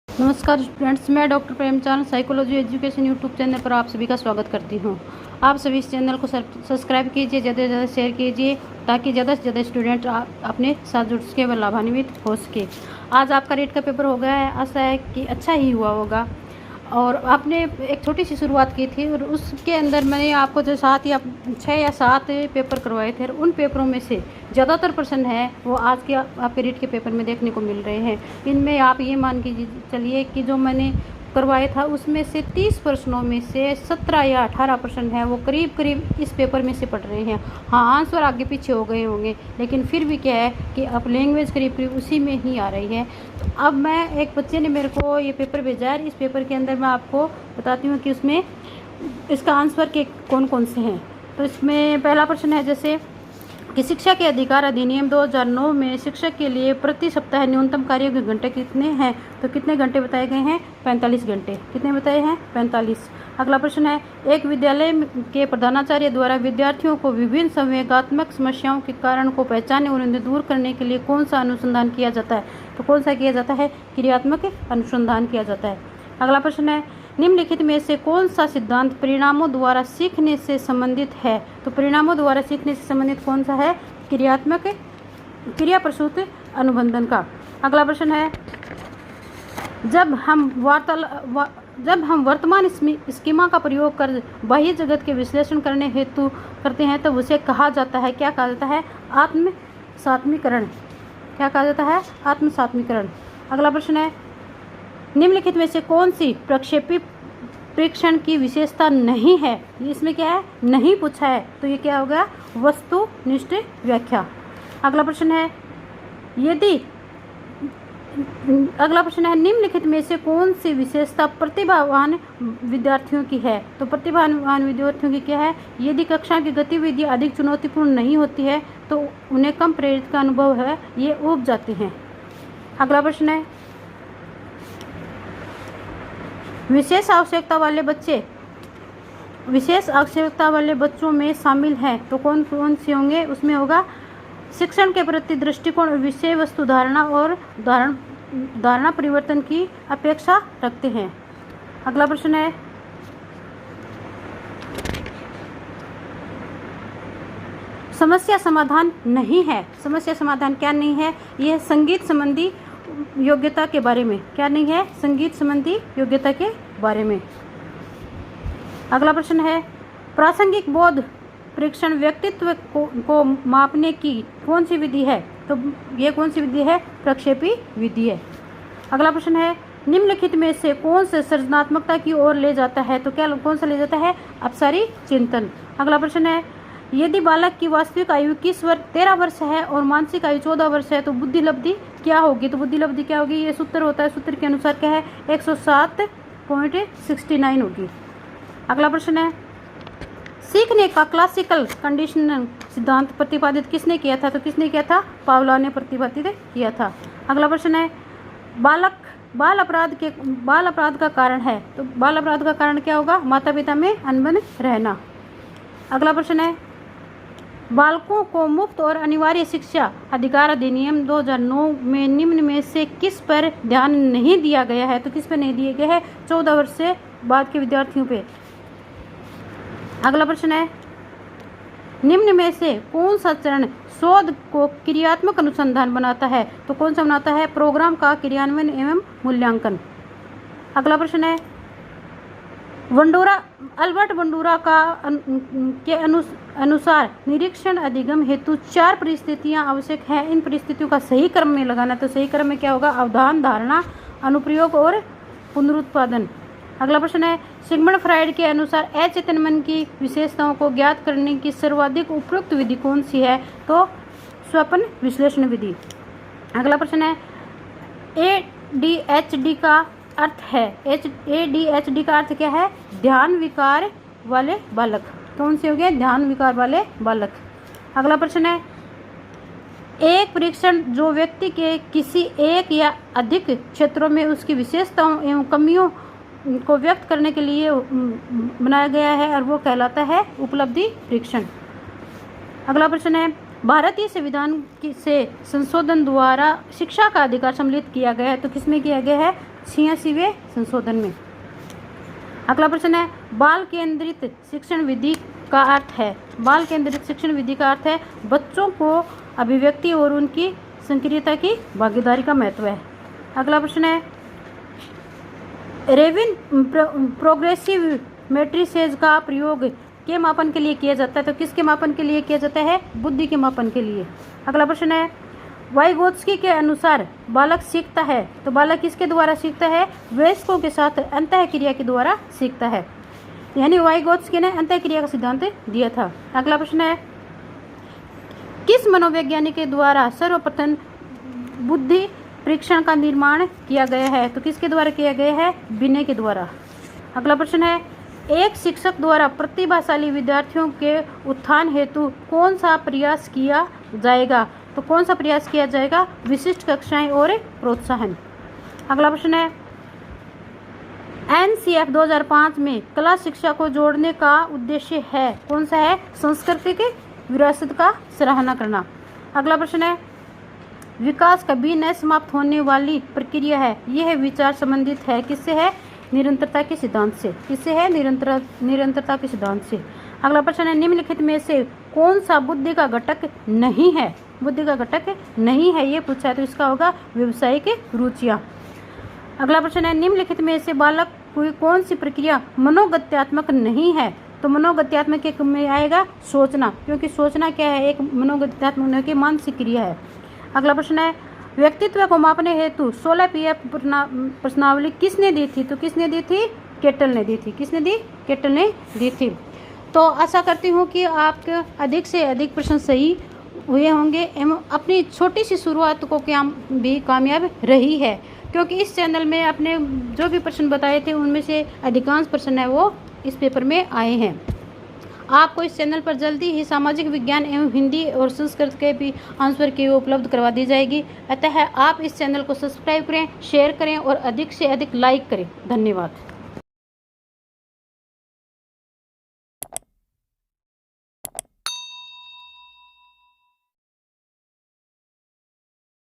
नमस्कार स्टूडेंट्स, मैं doctor Premchand psychology education YouTube channel पर आप सभी का स्वागत करती हूं। आप सभी इस चैनल को सब्सक्राइब कीजिए, ज़्यादा से ज़्यादा शेयर कीजिए ताकि ज़्यादा से ज़्यादा स्टूडेंट अपने साथ जुड़ सके व लाभान्वित हो सके। आज आपका रीट का पेपर हो गया है, आशा है कि अच्छा ही हुआ होगा। और आपने एक छोटी सी शुरुआत की थी और उसके अंदर मैंने आपको जो 7 या 6 या 7 पेपर करवाए थे और उन पेपरों में से ज़्यादातर प्रश्न है वो आज के आपके रीट के पेपर में देखने को मिल रहे हैं। इनमें आप ये मान के चलिए कि जो मैंने करवाया था उसमें से 30 प्रश्नों में से 17 या 18 प्रश्न है वो करीब करीब इस पेपर में से पढ़ रहे हैं। हाँ, आंसर आगे पीछे हो गए होंगे, लेकिन फिर भी क्या है कि अब लैंग्वेज करीब करीब उसी में ही आ रही है। तो अब मैं एक बच्चे ने मेरे को ये पेपर भेजा है, इस पेपर के अंदर मैं आपको बताती हूँ कि उसमें इसका आंसर के कौन कौन से हैं। तो इसमें पहला प्रश्न है जैसे कि शिक्षा के अधिकार अधिनियम 2009 में शिक्षक के लिए प्रति सप्ताह न्यूनतम कार्य के घंटे कितने हैं? तो कितने घंटे बताए गए हैं? 45 घंटे। कितने बताए हैं? 45। अगला प्रश्न है, एक विद्यालय के प्रधानाचार्य द्वारा विद्यार्थियों को विभिन्न संवेगात्मक समस्याओं के कारण को पहचानने और उन्हें दूर करने के लिए कौन सा अनुसंधान किया जाता है? तो कौन सा किया जाता है? क्रियात्मक अनुसंधान किया जाता है। अगला प्रश्न है, निम्नलिखित में से कौन सा सिद्धांत परिणामों द्वारा सीखने से संबंधित है? तो परिणामों द्वारा सीखने से संबंधित कौन सा है? क्रियात्मक क्रिया प्रसूत अनुबंधन का। अगला प्रश्न है, जब हम वर्तमान स्कीमा का प्रयोग कर बाह्य जगत के विश्लेषण करने हेतु करते हैं तो उसे कहा जाता है, क्या कहा जाता है? आत्मसात्मीकरण। क्या कहा जाता है? आत्मसात्मीकरण। अगला प्रश्न है, निम्नलिखित में से कौन सी प्रक्षेपी परीक्षण की विशेषता नहीं है? इसमें क्या है? नहीं पूछा है, तो ये क्या हो गया? वस्तुनिष्ठ व्याख्या। अगला प्रश्न है, निम्नलिखित में से कौन सी विशेषता प्रतिभावान विद्यार्थियों की है? तो प्रतिभावान विद्यार्थियों की क्या है? यदि कक्षा की गतिविधि अधिक चुनौतीपूर्ण नहीं होती है तो उन्हें कम प्रेरित का अनुभव है, ये ऊब जाते हैं। अगला प्रश्न है, विशेष आवश्यकता वाले बच्चों में शामिल हैं तो कौन कौन से होंगे? उसमें होगा शिक्षण के प्रति दृष्टिकोण, विषय वस्तु धारणा और धारणा परिवर्तन की अपेक्षा रखते हैं। अगला प्रश्न है, समस्या समाधान नहीं है। समस्या समाधान क्या नहीं है? यह संगीत संबंधी योग्यता के बारे में। क्या नहीं है? संगीत संबंधी योग्यता के बारे में। अगला प्रश्न है, प्रासंगिक बोध परीक्षण व्यक्तित्व को मापने की कौन सी विधि है? तो ये कौन सी विधि है? प्रक्षेपी विधि है। अगला प्रश्न है, निम्नलिखित में से कौन से सृजनात्मकता की ओर ले जाता है? तो क्या कौन सा ले जाता है? अपसारी चिंतन। अगला प्रश्न है, यदि बालक की वास्तविक आयु 13 वर्ष है और मानसिक आयु 14 वर्ष है तो बुद्धि लब्धि क्या होगी? तो बुद्धि लब्धि क्या होगी? ये सूत्र होता है, सूत्र के अनुसार क्या है? 107.69 होगी। अगला प्रश्न है, सीखने का क्लासिकल कंडीशनिंग सिद्धांत प्रतिपादित किसने किया था? तो किसने किया था? पावलोव ने प्रतिपादित किया था। अगला प्रश्न है, बाल अपराध का कारण है तो बाल अपराध का कारण क्या होगा? माता पिता में अनबन रहना। अगला प्रश्न है, बालकों को मुफ्त और अनिवार्य शिक्षा अधिकार अधिनियम 2009 में निम्न में से किस पर ध्यान नहीं दिया गया है? तो किस पर नहीं दिया गया है? 14 वर्ष से बाद के विद्यार्थियों पे। अगला प्रश्न है, निम्न में से कौन सा चरण शोध को क्रियात्मक अनुसंधान बनाता है? तो कौन सा बनाता है? प्रोग्राम का क्रियान्वयन एवं मूल्यांकन। अगला प्रश्न है, अल्बर्ट बंडूरा के अनुसार निरीक्षण अधिगम हेतु 4 परिस्थितियां आवश्यक हैं। इन परिस्थितियों का सही क्रम में लगाना। तो सही क्रम में क्या होगा? अवधान, धारणा, अनुप्रयोग और पुनरुत्पादन। अगला प्रश्न है, सिगमंड फ्राइड के अनुसार अचेतन मन की विशेषताओं को ज्ञात करने की सर्वाधिक उपयुक्त विधि कौन सी है? तो स्वप्न विश्लेषण विधि। अगला प्रश्न है, ADHD का अर्थ है ADHD का अर्थ क्या है? ध्यान विकार वाले बालक। कौन से हो गए? ध्यान विकार वाले बालक। अगला प्रश्न है, एक परीक्षण जो व्यक्ति के किसी एक या अधिक क्षेत्रों में उसकी विशेषताओं एवं कमियों को व्यक्त करने के लिए बनाया गया है और वो कहलाता है उपलब्धि परीक्षण। अगला प्रश्न है, भारतीय संविधान से संशोधन द्वारा शिक्षा का अधिकार सम्मिलित किया गया है, तो किसमें किया गया है? 86वें संशोधन में। अगला प्रश्न है, बाल केंद्रित शिक्षण विधि का अर्थ है। बाल केंद्रित शिक्षण विधि का अर्थ है बच्चों को अभिव्यक्ति और उनकी सक्रियता की भागीदारी का महत्व है। अगला प्रश्न है, रेविन प्रोग्रेसिव मैट्रिसेज का प्रयोग के मापन के लिए किया जाता है, तो किसके मापन के लिए किया जाता है? बुद्धि के मापन के लिए। अगला प्रश्न है, वाइगोत्स्की के अनुसार बालक सीखता है, तो बालक किसके द्वारा सीखता है? वयस्कों के साथ अंतःक्रिया के द्वारा सीखता है, यानी वाइगोत्स्की ने अंतःक्रिया का सिद्धांत दिया था। अगला प्रश्न है, किस मनोवैज्ञानिक के द्वारा सर्वप्रथम बुद्धि परीक्षण का निर्माण किया गया है, तो किसके द्वारा किया गया है? बिने के द्वारा। अगला प्रश्न है, एक शिक्षक द्वारा प्रतिभाशाली विद्यार्थियों के उत्थान हेतु कौन सा प्रयास किया जाएगा, तो कौन सा प्रयास किया जाएगा? विशिष्ट कक्षाएं और प्रोत्साहन। अगला प्रश्न है, NCF 2005 में कला शिक्षा को जोड़ने का उद्देश्य है, कौन सा है? सांस्कृतिक विरासत का सराहना करना। अगला प्रश्न है, विकास कभी न समाप्त होने वाली प्रक्रिया है, यह विचार संबंधित है किससे है? निरंतरता के सिद्धांत से। किससे है? निरंतरता के सिद्धांत से। अगला प्रश्न है, निम्नलिखित में से कौन सा बुद्धि का घटक नहीं है? बुद्धि का घटक नहीं है ये पूछा है, तो इसका होगा व्यावसायिक रुचियां। अगला प्रश्न है, निम्नलिखित में से बालक की कौन सी प्रक्रिया मनोगत्यात्मक नहीं है, तो मनोगत्यात्मक के में आएगा सोचना, क्योंकि सोचना क्या है? एक मनोगत्यात्मक की मानसिक क्रिया है। अगला प्रश्न है, व्यक्तित्व को मापने हेतु 16 PF प्रश्नावली किसने दी थी, तो किसने दी थी? केटल ने दी थी। किसने दी? केटल ने दी थी। तो आशा करती हूँ कि आपके अधिक से अधिक प्रश्न सही हुए होंगे एवं अपनी छोटी सी शुरुआत को क्या भी कामयाब रही है, क्योंकि इस चैनल में अपने जो भी प्रश्न बताए थे उनमें से अधिकांश प्रश्न है वो इस पेपर में आए हैं। आपको इस चैनल पर जल्दी ही सामाजिक विज्ञान एवं हिंदी और संस्कृत के भी आंसर की उपलब्ध करवा दी जाएगी। अतः आप इस चैनल को सब्सक्राइब करें, शेयर करें और अधिक से अधिक लाइक करें। धन्यवाद।